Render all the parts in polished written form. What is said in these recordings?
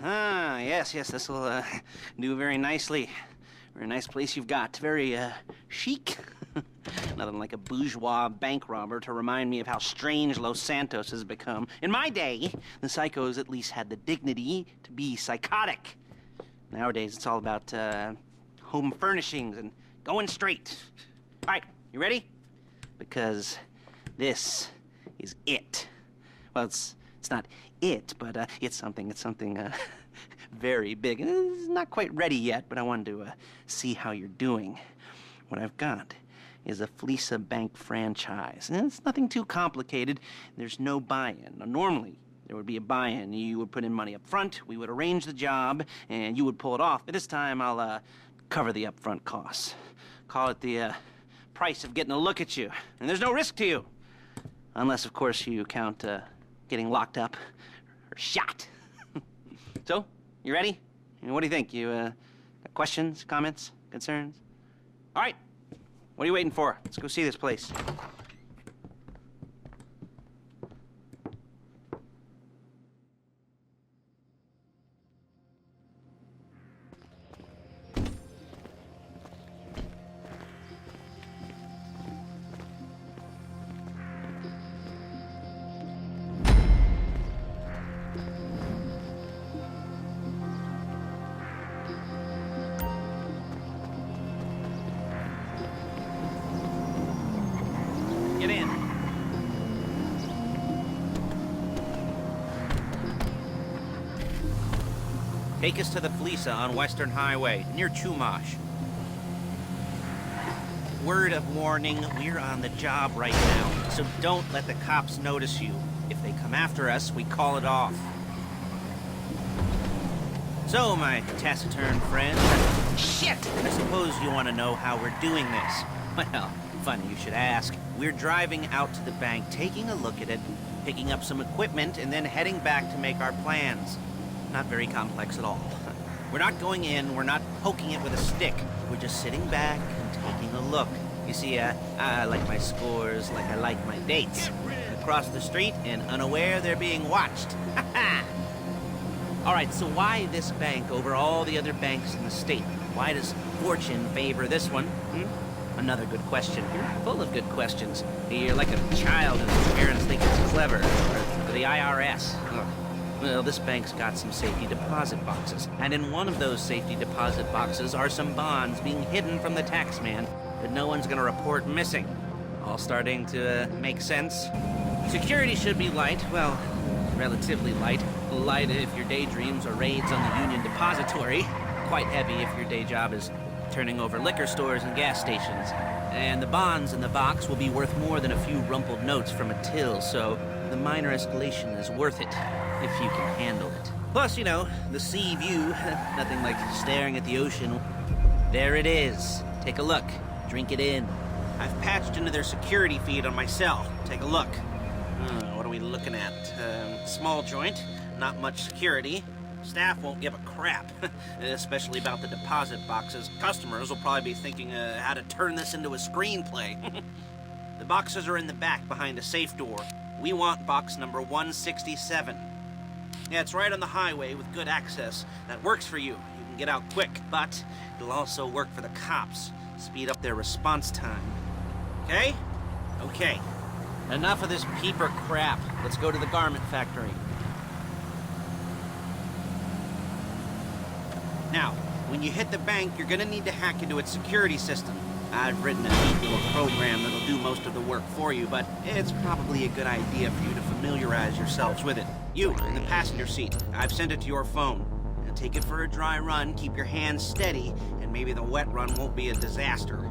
Ah, yes, this will do very nicely. Very nice place you've got. Very chic. Nothing like a bourgeois bank robber to remind me of how strange Los Santos has become. In my day, the psychos at least had the dignity to be psychotic. Nowadays, it's all about home furnishings and going straight. All right, you ready? Because this is it. Well, it's not it, but it's something very big. It's not quite ready yet, but I wanted to see how you're doing. What I've got is a Fleeca bank franchise. And it's nothing too complicated. There's no buy-in. Now, normally, there would be a buy-in. You would put in money up front, we would arrange the job, and you would pull it off. But this time, I'll cover the upfront costs. Call it the price of getting a look at you. And there's no risk to you. Unless, of course, you count getting locked up or shot. So, you ready? What do you think? You got questions, comments, concerns? All right. What are you waiting for? Let's go see this place. Get in. Take us to the Fleeca on Western Highway, near Chumash. Word of warning, we're on the job right now, so don't let the cops notice you. If they come after us, we call it off. So, my taciturn friend, shit! I suppose you want to know how we're doing this. Well, funny you should ask. We're driving out to the bank, taking a look at it, picking up some equipment, and then heading back to make our plans. Not very complex at all. We're not going in, we're not poking it with a stick. We're just sitting back and taking a look. You see, I like my scores like I like my dates. Across the street and unaware they're being watched. All right, so why this bank over all the other banks in the state? Why does fortune favor this one? Another good question. You're full of good questions. You're like a child and his parents think it's clever. Or the IRS. Ugh. Well, this bank's got some safety deposit boxes. And in one of those safety deposit boxes are some bonds being hidden from the taxman that no one's gonna report missing. All starting to make sense? Security should be light. Well, relatively light. Light if your daydreams are raids on the Union Depository. Quite heavy if your day job is turning over liquor stores and gas stations. And the bonds in the box will be worth more than a few rumpled notes from a till, so the minor escalation is worth it, if you can handle it. Plus, you know, the sea view, nothing like staring at the ocean. There it is. Take a look. Drink it in. I've patched into their security feed on my cell. Take a look. What are we looking at? Small joint, not much security. Staff won't give a crap, especially about the deposit boxes. Customers will probably be thinking how to turn this into a screenplay. The boxes are in the back behind a safe door. We want box number 167. Yeah, it's right on the highway with good access. That works for you. You can get out quick, but it'll also work for the cops. Speed up their response time. Okay? Okay. Enough of this peeper crap. Let's go to the garment factory. Now, when you hit the bank, you're gonna need to hack into its security system. I've written a neat little program that'll do most of the work for you, but it's probably a good idea for you to familiarize yourselves with it. You, in the passenger seat, I've sent it to your phone. Now take it for a dry run, keep your hands steady, and maybe the wet run won't be a disaster.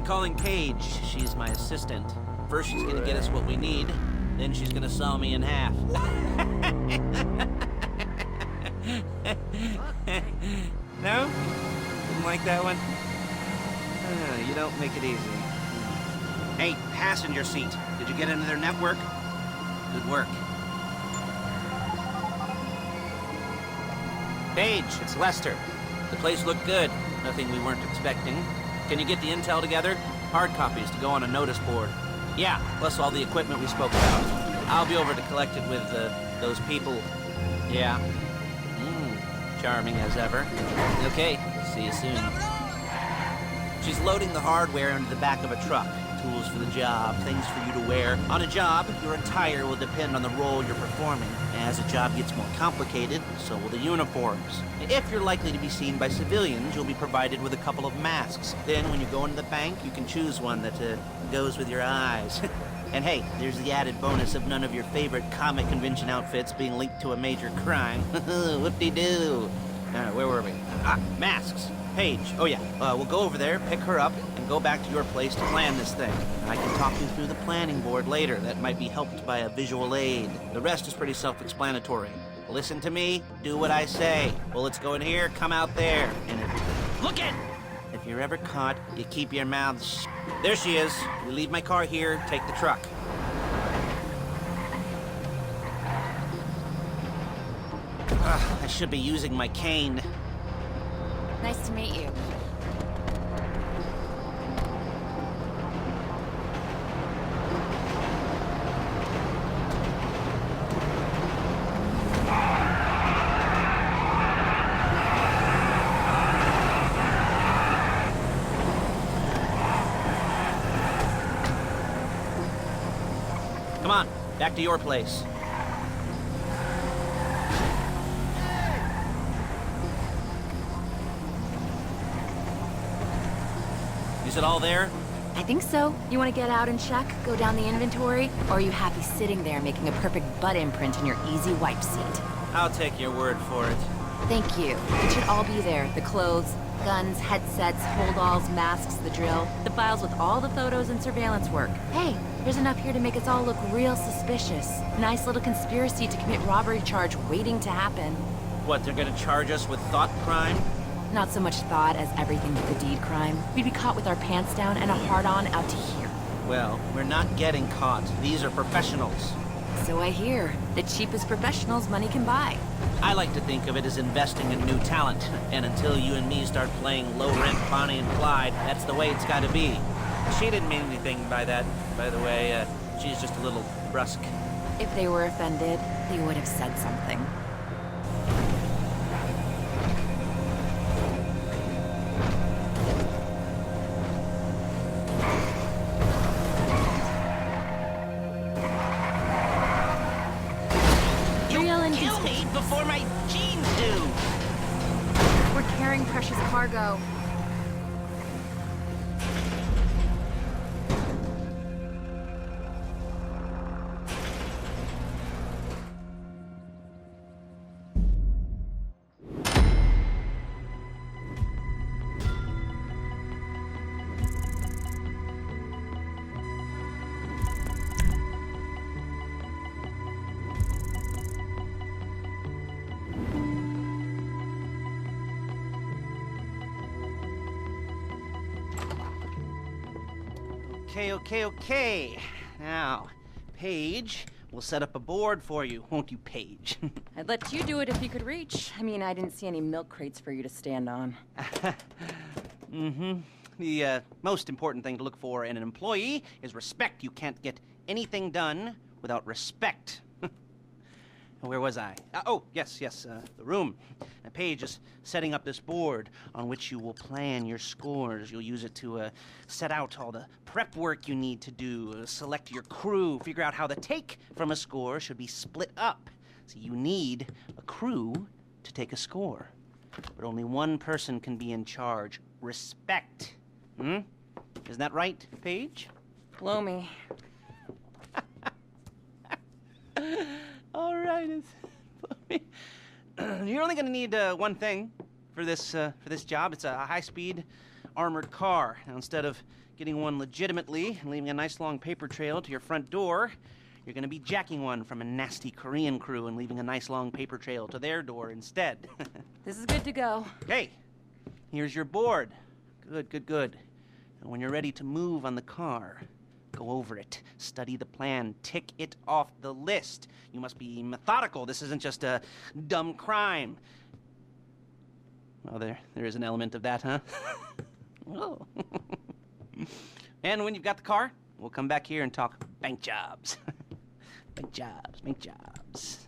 I'm calling Paige. She's my assistant. First she's gonna get us what we need, then she's gonna saw me in half. No? Didn't like that one? You don't make it easy. Hey, passenger seat. Did you get into their network? Good work. Paige, it's Lester. The place looked good. Nothing we weren't expecting. Can you get the intel together? Hard copies to go on a notice board. Yeah, plus all the equipment we spoke about. I'll be over to collect it with those people. Yeah. Charming as ever. Okay, see you soon. She's loading the hardware into the back of a truck. Tools for the job, things for you to wear. On a job, your attire will depend on the role you're performing. As the job gets more complicated, so will the uniforms. If you're likely to be seen by civilians, you'll be provided with a couple of masks. Then, when you go into the bank, you can choose one that goes with your eyes. And hey, there's the added bonus of none of your favorite comic convention outfits being linked to a major crime. Whoop-de-doo. Where were we? Masks. Paige. Oh yeah, we'll go over there, pick her up, and go back to your place to plan this thing. I can talk you through the planning board later. That might be helped by a visual aid. The rest is pretty self-explanatory. Listen to me, do what I say. Bullets go in here, come out there. And if you're ever caught, you keep your mouth shut. There she is. We leave my car here, take the truck. I should be using my cane. Nice to meet you. Come on, back to your place. Is it all there? I think so. You want to get out and check, go down the inventory, or are you happy sitting there making a perfect butt imprint in your easy wipe seat? I'll take your word for it. Thank you. It should all be there. The clothes, guns, headsets, holdalls, masks, the drill, the files with all the photos and surveillance work. Hey, there's enough here to make us all look real suspicious. Nice little conspiracy to commit robbery charge waiting to happen. What, they're gonna charge us with thought crime? Not so much thought as everything but the deed crime. We'd be caught with our pants down and a hard-on out to here. Well, we're not getting caught. These are professionals. So I hear. The cheapest professionals money can buy. I like to think of it as investing in new talent. And until you and me start playing low-rent Bonnie and Clyde, that's the way it's gotta be. She didn't mean anything by that, by the way. She's just a little brusque. If they were offended, they would have said something. Before my jeans do! We're carrying precious cargo. Okay. Now, Paige, we'll set up a board for you, won't you, Paige? I'd let you do it if you could reach. I mean, I didn't see any milk crates for you to stand on. The most important thing to look for in an employee is respect. You can't get anything done without respect. Where was I? Yes, the room. Now, Paige is setting up this board on which you will plan your scores. You'll use it to set out all the prep work you need to do, select your crew, figure out how the take from a score should be split up. So you need a crew to take a score. But only one person can be in charge. Respect. Isn't that right, Paige? Blow me. All right, you're only going to need one thing for this job. It's a high-speed armored car. Now, instead of getting one legitimately and leaving a nice long paper trail to your front door, you're gonna be jacking one from a nasty Korean crew and leaving a nice long paper trail to their door instead. This is good to go. Hey, here's your board. Good. And when you're ready to move on the car, go over it, study the plan, tick it off the list. You must be methodical. This isn't just a dumb crime. Well, there is an element of that, huh? Oh. And when you've got the car, we'll come back here and talk bank jobs. Bank jobs.